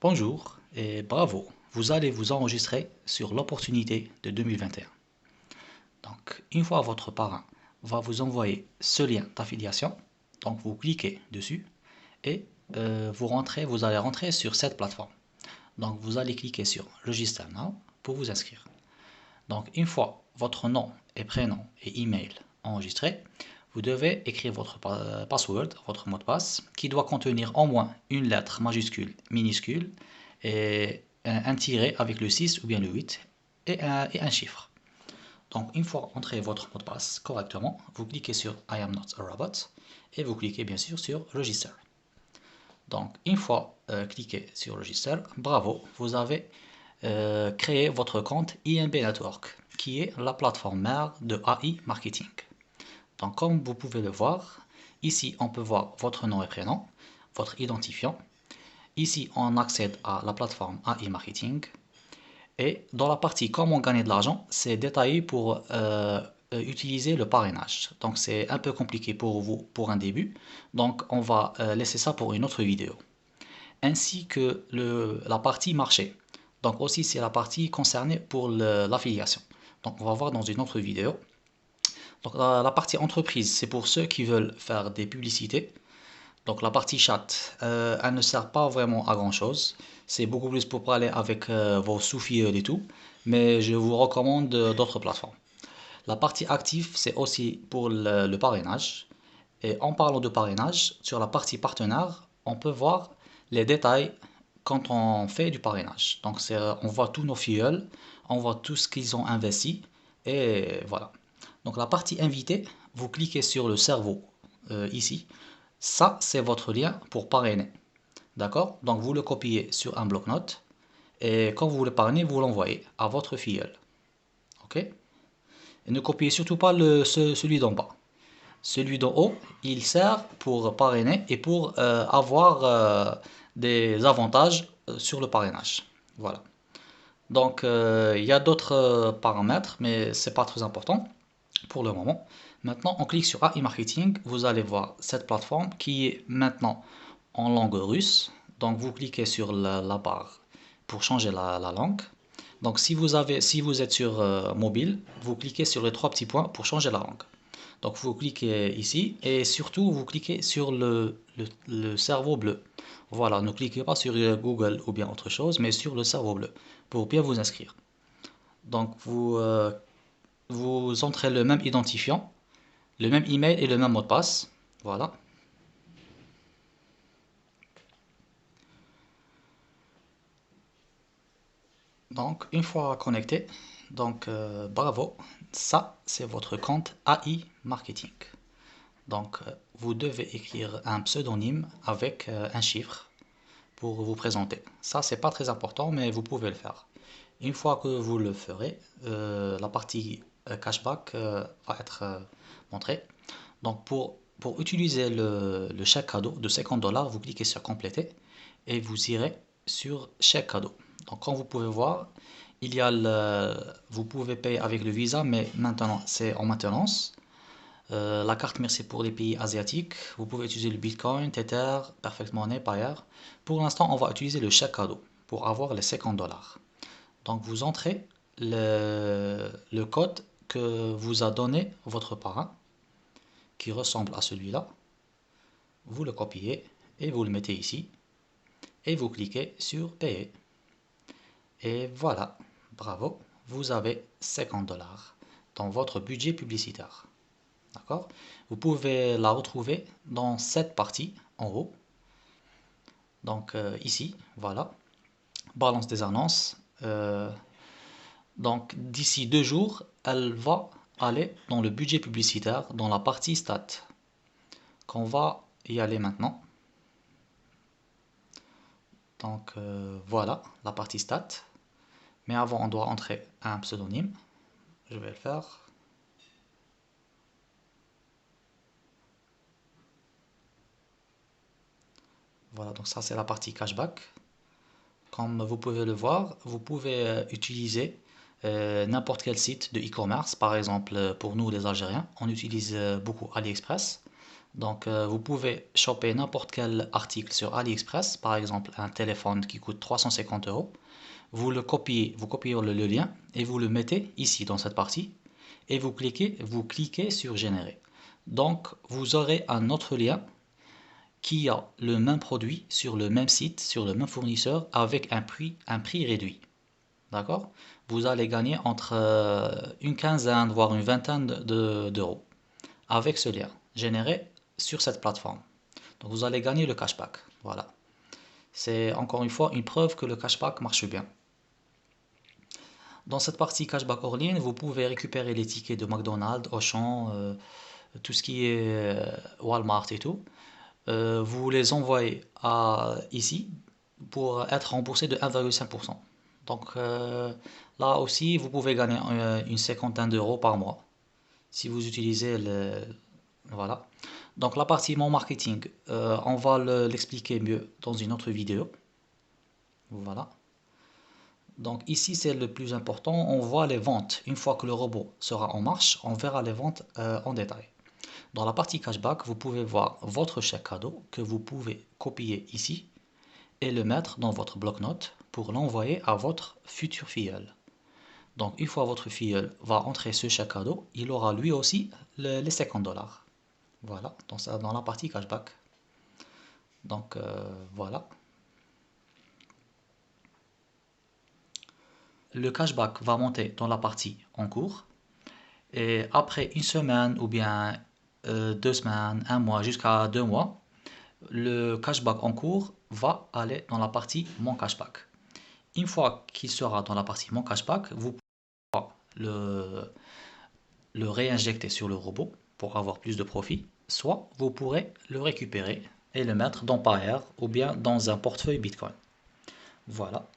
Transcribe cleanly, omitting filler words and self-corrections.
Bonjour et bravo, vous allez vous enregistrer sur l'opportunité de 2021. Donc, une fois votre parrain va vous envoyer ce lien d'affiliation, donc vous cliquez dessus et vous allez rentrer sur cette plateforme. Donc, vous allez cliquer sur Register Now pour vous inscrire. Donc, une fois votre nom et prénom et email enregistrés, vous devez écrire votre password, votre mot de passe, qui doit contenir au moins une lettre majuscule, minuscule, et un tiret avec le 6 ou bien le 8 et un chiffre. Donc, une fois entré votre mot de passe correctement, vous cliquez sur I am not a robot et vous cliquez bien sûr sur Register. Donc, une fois cliqué sur Register, bravo, vous avez créé votre compte IMB Network, qui est la plateforme mère de AI Marketing. Donc, comme vous pouvez le voir, ici on peut voir votre nom et prénom, votre identifiant. Ici, on accède à la plateforme AI Marketing. Et dans la partie comment gagner de l'argent, c'est détaillé pour utiliser le parrainage. Donc, c'est un peu compliqué pour vous pour un début. Donc, on va laisser ça pour une autre vidéo. Ainsi que la partie marché. Donc, aussi, c'est la partie concernée pour l'affiliation. Donc, on va voir dans une autre vidéo. Donc, la partie entreprise, c'est pour ceux qui veulent faire des publicités. Donc la partie chat, elle ne sert pas vraiment à grand chose. C'est beaucoup plus pour parler avec vos sous-filleuls et tout. Mais je vous recommande d'autres plateformes. La partie active, c'est aussi pour le parrainage. Et en parlant de parrainage, sur la partie partenaire, on peut voir les détails quand on fait du parrainage. Donc on voit tous nos filleuls, on voit tout ce qu'ils ont investi. Et voilà. Donc la partie invité, vous cliquez sur le cerveau ici. Ça, c'est votre lien pour parrainer. D'accord? Donc, vous le copiez sur un bloc-notes et quand vous le parrainez, vous l'envoyez à votre filleul. OK? Et ne copiez surtout pas celui d'en bas. Celui d'en haut, il sert pour parrainer et pour avoir des avantages sur le parrainage. Voilà. Donc, il y a d'autres paramètres, mais c'est pas très important pour le moment. Maintenant, on clique sur AI Marketing. Vous allez voir cette plateforme qui est maintenant en langue russe. Donc, vous cliquez sur la barre pour changer la langue. Donc, si vous êtes sur mobile, vous cliquez sur les trois petits points pour changer la langue. Donc, vous cliquez ici et surtout, vous cliquez sur le cerveau bleu. Voilà, ne cliquez pas sur Google ou bien autre chose, mais sur le cerveau bleu pour bien vous inscrire. Donc, vous entrez le même identifiant, le même email et le même mot de passe. Voilà. Donc, une fois connecté, donc bravo, ça c'est votre compte AI Marketing. Donc, vous devez écrire un pseudonyme avec un chiffre pour vous présenter. Ça, c'est pas très important, mais vous pouvez le faire. Une fois que vous le ferez, la partie cashback va être montrée. Donc, pour utiliser le chèque cadeau de 50 dollars, vous cliquez sur compléter et vous irez sur chèque cadeau. Donc, comme vous pouvez voir, vous pouvez payer avec le Visa, mais maintenant c'est en maintenance. La carte mère c'est pour les pays asiatiques. Vous pouvez utiliser le Bitcoin, Tether, Perfect Money, Payer. Pour l'instant, on va utiliser le chèque cadeau pour avoir les 50 dollars. Donc, vous entrez le code que vous a donné votre parrain, qui ressemble à celui-là. Vous le copiez et vous le mettez ici. Et vous cliquez sur payer. Et voilà, bravo, vous avez 50 dollars dans votre budget publicitaire. D'accord? Vous pouvez la retrouver dans cette partie en haut. Donc ici, voilà, balance des annonces. Donc d'ici 2 jours, elle va aller dans le budget publicitaire, dans la partie stat. Qu'on va y aller maintenant. Donc voilà la partie stat. Mais avant, on doit entrer un pseudonyme. Je vais le faire. Voilà, donc ça c'est la partie cashback. Comme vous pouvez le voir, vous pouvez utiliser n'importe quel site de e-commerce. Par exemple, pour nous les Algériens, on utilise beaucoup AliExpress. Donc vous pouvez choper n'importe quel article sur AliExpress, par exemple un téléphone qui coûte 350 euros. Vous copiez le lien et vous le mettez ici dans cette partie et vous cliquez sur générer. Donc vous aurez un autre lien qui a le même produit sur le même site, sur le même fournisseur avec un prix réduit. D'accord? Vous allez gagner entre une quinzaine, voire une vingtaine d'euros avec ce lien généré sur cette plateforme. Donc vous allez gagner le cashback. Voilà. C'est encore une fois une preuve que le cashback marche bien. Dans cette partie cashback hors ligne, vous pouvez récupérer les tickets de McDonald's, Auchan, tout ce qui est Walmart et tout. Vous les envoyez ici pour être remboursé de 1,5%. Donc là aussi, vous pouvez gagner une cinquantaine d'euros par mois si vous utilisez le... Voilà. Donc la partie mon marketing, on va l'expliquer mieux dans une autre vidéo. Voilà. Donc ici, c'est le plus important. On voit les ventes. Une fois que le robot sera en marche, on verra les ventes en détail. Dans la partie cashback, vous pouvez voir votre chèque cadeau que vous pouvez copier ici et le mettre dans votre bloc-notes pour l'envoyer à votre futur filleul. Donc une fois votre filleul va entrer ce chèque cadeau, il aura lui aussi les 50 dollars. Voilà, dans la partie cashback. Donc voilà. Le cashback va monter dans la partie en cours. Et après une semaine ou bien 2 semaines, un mois, jusqu'à 2 mois, le cashback en cours va aller dans la partie mon cashback. Une fois qu'il sera dans la partie mon cashback, vous pourrez le réinjecter sur le robot pour avoir plus de profit, soit vous pourrez le récupérer et le mettre dans Payer ou bien dans un portefeuille Bitcoin. Voilà.